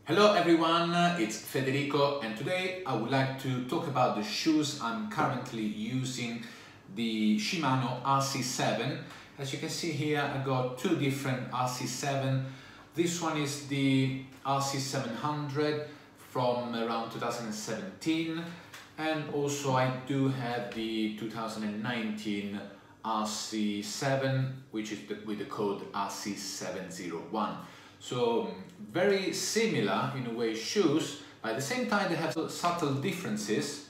Hello everyone, it's Federico, and today I would like to talk about the shoes I'm currently using, the Shimano RC7. As you can see here, I got two different RC7. This one is the RC700 from around 2017, and also I do have the 2019 RC7, which is with the code RC701. So very similar in a way shoes, but at the same time they have subtle differences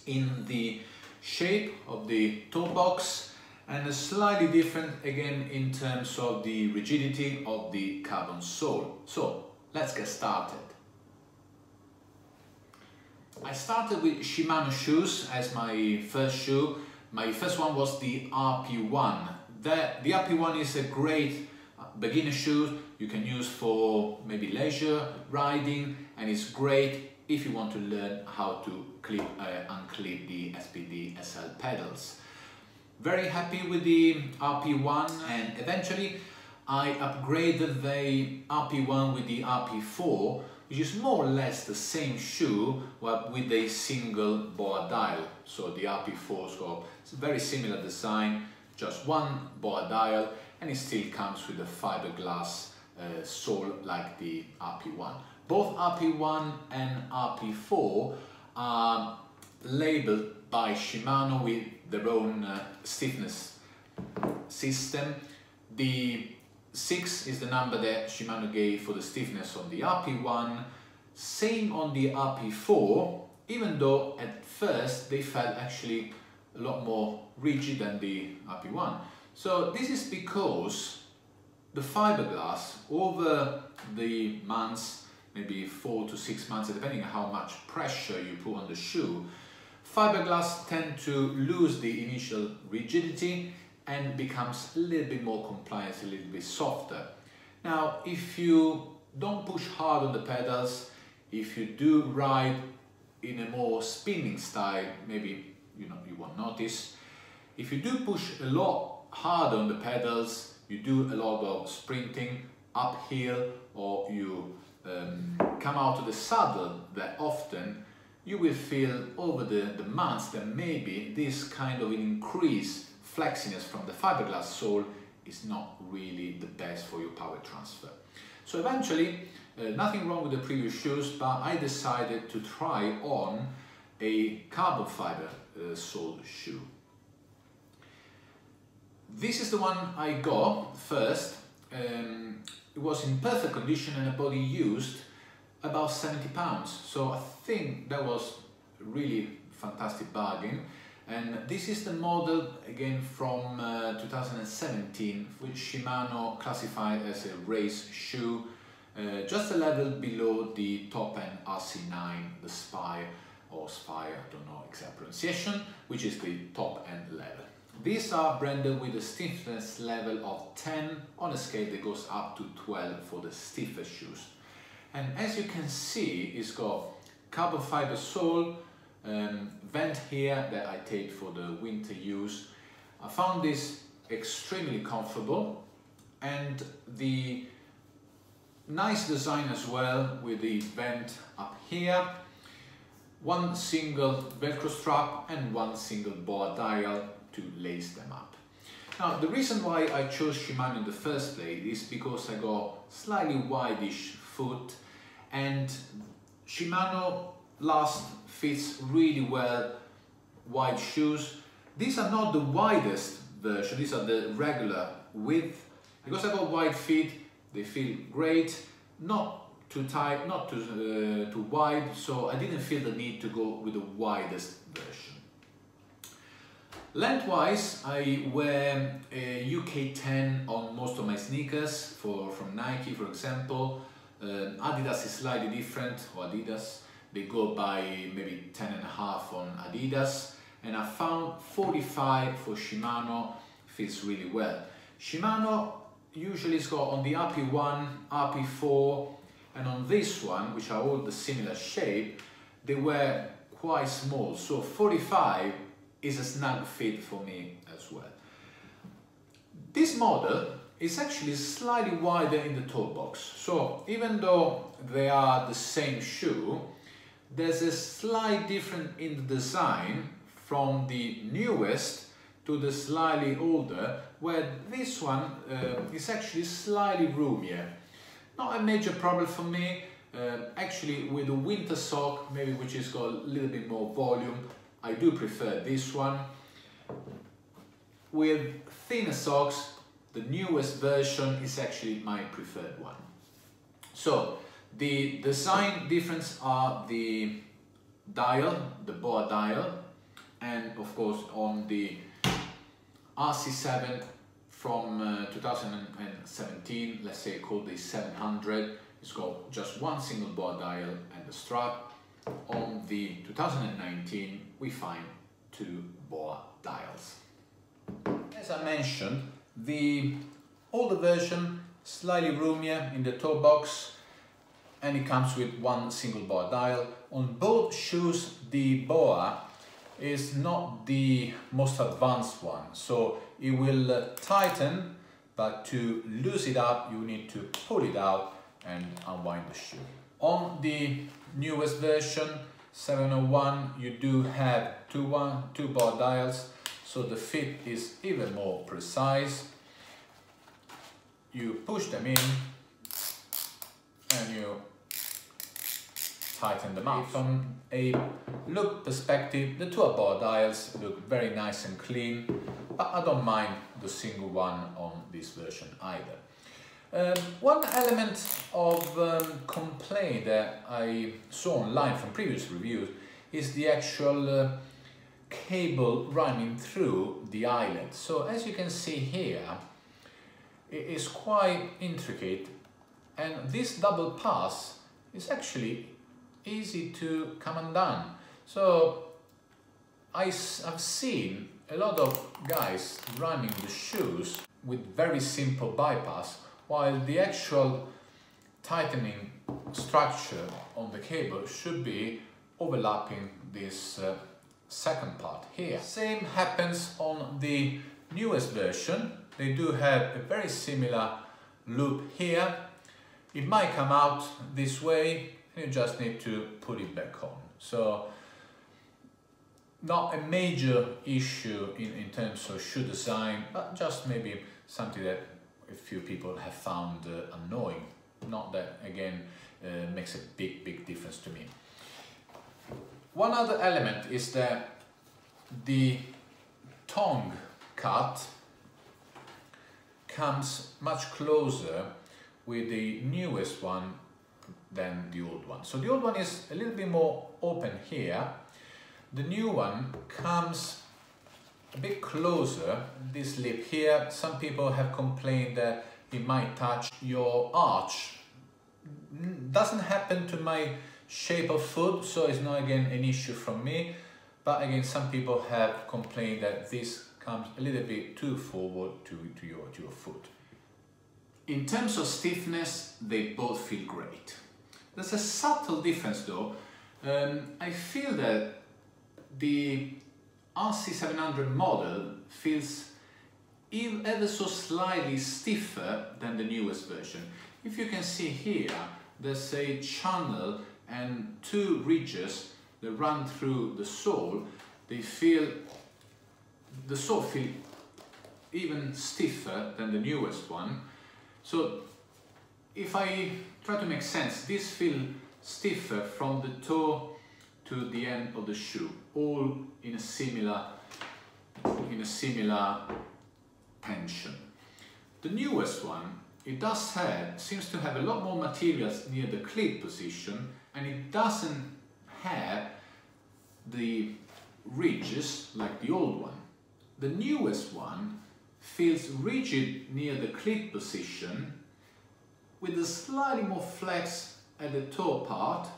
in the shape of the toe box and slightly different again in terms of the rigidity of the carbon sole. So let's get started. I started with Shimano shoes as my first shoe. My first one was the RP1. The RP1 is a great beginner shoe you can use for maybe leisure riding, and it's great if you want to learn how to clip unclip the SPD-SL pedals. Very happy with the RP1, and eventually I upgraded the RP1 with the RP4, which is more or less the same shoe but with a single boa dial. So the RP4's got a very similar design, just one boa dial, and it still comes with a fiberglass sole like the RP1. Both RP1 and RP4 are labeled by Shimano with their own stiffness system. The 6 is the number that Shimano gave for the stiffness on the RP1, same on the RP4, even though at first they felt actually a lot more rigid than the RP1. So this is because the fiberglass over the months, maybe 4 to 6 months, depending on how much pressure you put on the shoe, fiberglass tend to lose the initial rigidity and becomes a little bit more compliant, a little bit softer. Now, if you don't push hard on the pedals, if you do ride in a more spinning style, maybe you won't notice. If you do push a lot hard on the pedals, you do a lot of sprinting uphill, or you come out of the saddle that often, you will feel over the months that maybe this kind of increased flexiness from the fiberglass sole is not really the best for your power transfer. So eventually, nothing wrong with the previous shoes, but I decided to try on a carbon fiber sole shoe. This is the one I got first. It was in perfect condition and a body used about £70. So I think that was a really fantastic bargain. And this is the model again from 2017, which Shimano classified as a race shoe, just a level below the top end RC9, the Spire or Spire, I don't know exact pronunciation, which is the top end level. These are branded with a stiffness level of 10 on a scale that goes up to 12 for the stiffest shoes. And as you can see, it's got carbon fiber sole, vent here that I take for the winter use. I found this extremely comfortable, and the nice design as well with the vent up here, one single velcro strap and one single boa dial to lace them up. Now, the reason why I chose Shimano in the first place is because I got slightly wideish foot, and Shimano last fits really well wide shoes. These are not the widest version, these are the regular width. Because I got wide feet, they feel great, not too tight, not too wide, so I didn't feel the need to go with the widest version. Lengthwise, I wear a UK 10 on most of my sneakers from Nike, for example. Adidas is slightly different, or Adidas. They go by maybe 10.5 on Adidas, and I found 45 for Shimano fits really well. Shimano usually has got on the RP1, RP4, and on this one, which are all the similar shape, they were quite small. So 45 is a snug fit for me as well. This model is actually slightly wider in the toe box. So even though they are the same shoe, there's a slight difference in the design from the newest to the slightly older, where this one is actually slightly roomier. Not a major problem for me. Actually, with a winter sock, maybe which has got a little bit more volume, I do prefer this one. With thinner socks, the newest version is actually my preferred one. So the design difference are the dial, the BOA dial, and of course on the RC7 from 2017, let's say called the 700, it's got just one single BOA dial and the strap. On the 2019, we find two BOA dials. As I mentioned, the older version, slightly roomier in the toe box, and it comes with one single BOA dial. On both shoes, the BOA is not the most advanced one, so it will tighten, but to loose it up, you need to pull it out and unwind the shoe. On the newest version, 701, you do have two BOA dials, so the fit is even more precise. You push them in and you tighten them up. From a look perspective, the two BOA dials look very nice and clean, but I don't mind the single one on this version either. One element of complaint that I saw online from previous reviews is the actual cable running through the eyelet. So as you can see here, it is quite intricate, and this double pass is actually easy to come undone. So I've seen a lot of guys running the shoes with very simple bypass, while the actual tightening structure on the cable should be overlapping this second part here. Same happens on the newest version. They do have a very similar loop here. It might come out this way, and you just need to put it back on. So not a major issue in terms of shoe design, but just maybe something that a few people have found annoying. Not that, again, makes a big difference to me. One other element is that the tongue cut comes much closer with the newest one than the old one. So the old one is a little bit more open here. The new one comes a bit closer, this lip here. Some people have complained that it might touch your arch. Doesn't happen to my shape of foot, so it's not again an issue from me, but again some people have complained that this comes a little bit too forward to your foot. In terms of stiffness, they both feel great. There's a subtle difference though. I feel that the RC700 model feels ever so slightly stiffer than the newest version. If you can see here, there's a channel and two ridges that run through the sole. The sole feels even stiffer than the newest one. So if I try to make sense, this feels stiffer from the toe to the end of the shoe, all in a similar tension. The newest one, it seems to have a lot more materials near the clip position, and it doesn't have the ridges like the old one. The newest one feels rigid near the clip position, with a slightly more flex at the toe part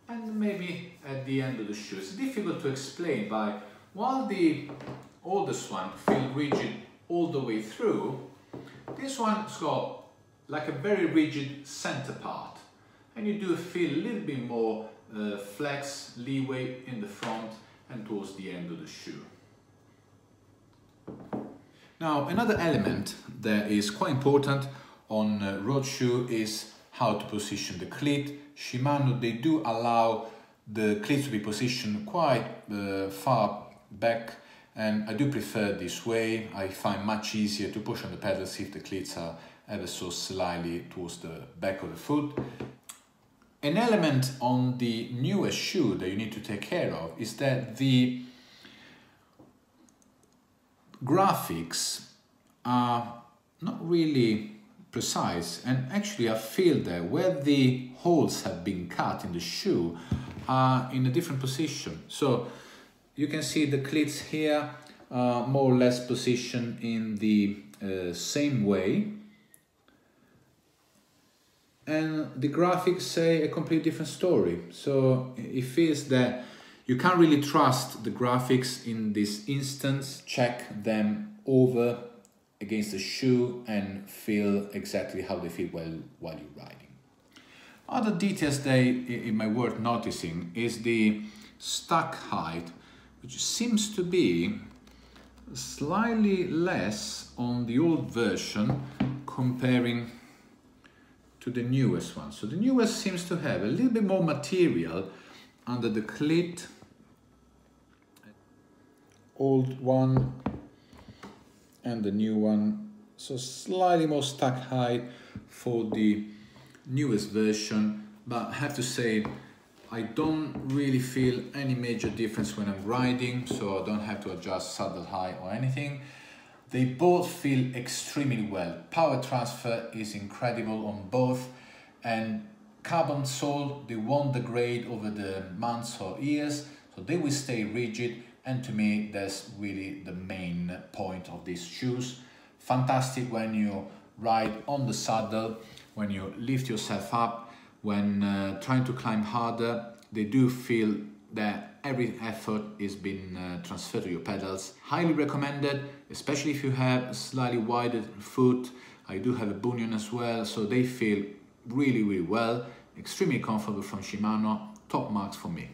and maybe at the end of the shoe. It's difficult to explain, but while the oldest one feels rigid all the way through, this one's got like a very rigid center part, and you do feel a little bit more flex, leeway in the front and towards the end of the shoe. Now, another element that is quite important on a road shoe is how to position the cleat. Shimano, they do allow the cleat to be positioned quite far back, and I do prefer this way. I find much easier to push on the pedals if the cleats are ever so slightly towards the back of the foot. An element on the newest shoe that you need to take care of is that the graphics are not really precise, and actually I feel that where the holes have been cut in the shoe are in a different position. So you can see the cleats here are more or less positioned in the same way, and the graphics say a completely different story. So it feels that you can't really trust the graphics in this instance. Check them over against the shoe and feel exactly how they feel while you're riding. Other details that it might worth noticing is the stack height, which seems to be slightly less on the old version comparing to the newest one. So the newest seems to have a little bit more material under the cleat. Old one and the new one, so slightly more stack height for the newest version, but I have to say I don't really feel any major difference when I'm riding, so I don't have to adjust saddle height or anything. They both feel extremely well. Power transfer is incredible on both, and carbon sole, they won't degrade over the months or years, so they will stay rigid. And to me, that's really the main point of these shoes. Fantastic when you ride on the saddle, when you lift yourself up, when trying to climb harder. They do feel that every effort is being transferred to your pedals. Highly recommended, especially if you have a slightly wider foot. I do have a bunion as well, so they feel really, really well. Extremely comfortable from Shimano. Top marks for me.